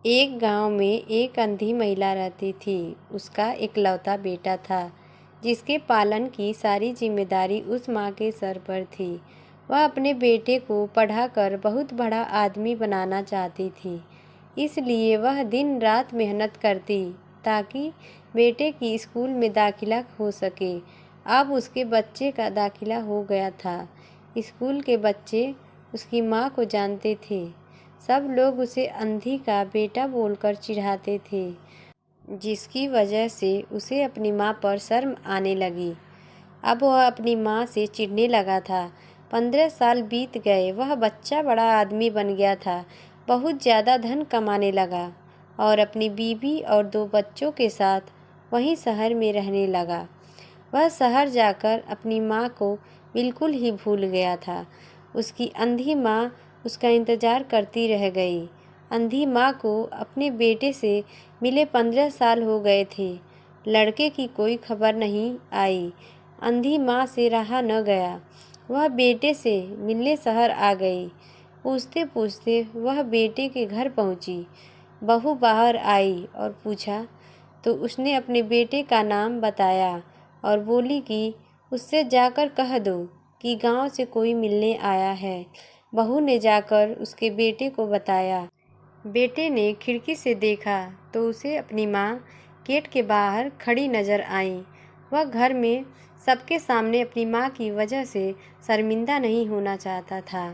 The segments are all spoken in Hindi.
एक गांव में एक अंधी महिला रहती थी। उसका इकलौता बेटा था जिसके पालन की सारी जिम्मेदारी उस माँ के सर पर थी। वह अपने बेटे को पढ़ाकर बहुत बड़ा आदमी बनाना चाहती थी, इसलिए वह दिन रात मेहनत करती ताकि बेटे की स्कूल में दाखिला हो सके। अब उसके बच्चे का दाखिला हो गया था। स्कूल के बच्चे उसकी माँ को जानते थे। सब लोग उसे अंधी का बेटा बोलकर चिढ़ाते थे, जिसकी वजह से उसे अपनी माँ पर शर्म आने लगी। अब वह अपनी माँ से चिढ़ने लगा था। 15 साल बीत गए। वह बच्चा बड़ा आदमी बन गया था, बहुत ज़्यादा धन कमाने लगा और अपनी बीवी और 2 बच्चों के साथ वहीं शहर में रहने लगा। वह शहर जाकर अपनी माँ को बिल्कुल ही भूल गया था। उसकी अंधी माँ उसका इंतज़ार करती रह गई। अंधी माँ को अपने बेटे से मिले 15 साल हो गए थे। लड़के की कोई खबर नहीं आई। अंधी माँ से रहा न गया। वह बेटे से मिलने शहर आ गई। पूछते पूछते वह बेटे के घर पहुँची। बहू बाहर आई और पूछा तो उसने अपने बेटे का नाम बताया और बोली कि उससे जाकर कह दो कि गांव से कोई मिलने आया है। बहू ने जाकर उसके बेटे को बताया। बेटे ने खिड़की से देखा तो उसे अपनी माँ गेट के बाहर खड़ी नजर आई। वह घर में सबके सामने अपनी माँ की वजह से शर्मिंदा नहीं होना चाहता था।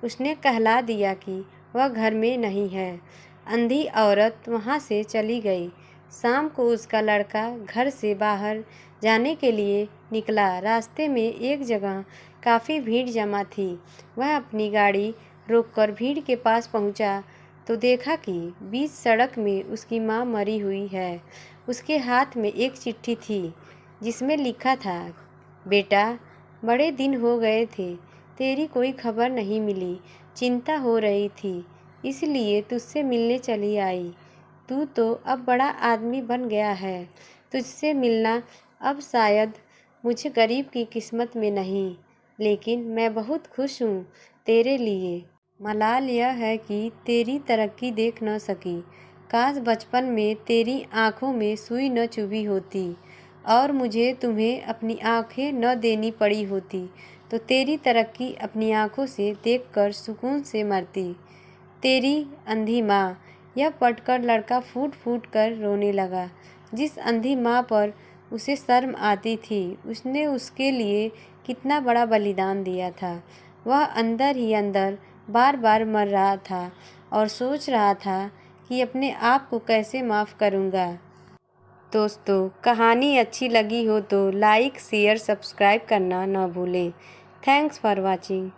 उसने कहला दिया कि वह घर में नहीं है। अंधी औरत वहाँ से चली गई। शाम को उसका लड़का घर से बाहर जाने के लिए निकला। रास्ते में एक जगह काफ़ी भीड़ जमा थी। वह अपनी गाड़ी रोककर भीड़ के पास पहुंचा तो देखा कि बीच सड़क में उसकी माँ मरी हुई है। उसके हाथ में एक चिट्ठी थी जिसमें लिखा था, बेटा, बड़े दिन हो गए थे, तेरी कोई खबर नहीं मिली। चिंता हो रही थी, इसलिए तुझसे मिलने चली आई। तू तो अब बड़ा आदमी बन गया है। तुझसे मिलना अब शायद मुझे गरीब की किस्मत में नहीं, लेकिन मैं बहुत खुश हूँ तेरे लिए। मलाल यह है कि तेरी तरक्की देख न सकी। काश बचपन में तेरी आँखों में सुई न चुभी होती और मुझे तुम्हें अपनी आँखें न देनी पड़ी होती, तो तेरी तरक्की अपनी आँखों से देखकर सुकून से मरती। तेरी अंधी माँ। यह पढ़कर लड़का फूट फूट कर रोने लगा। जिस अंधी माँ पर उसे शर्म आती थी, उसने उसके लिए कितना बड़ा बलिदान दिया था। वह अंदर ही अंदर बार बार मर रहा था और सोच रहा था कि अपने आप को कैसे माफ़ करूँगा। दोस्तों, कहानी अच्छी लगी हो तो लाइक, शेयर, सब्सक्राइब करना न भूलें। Thanks for watching.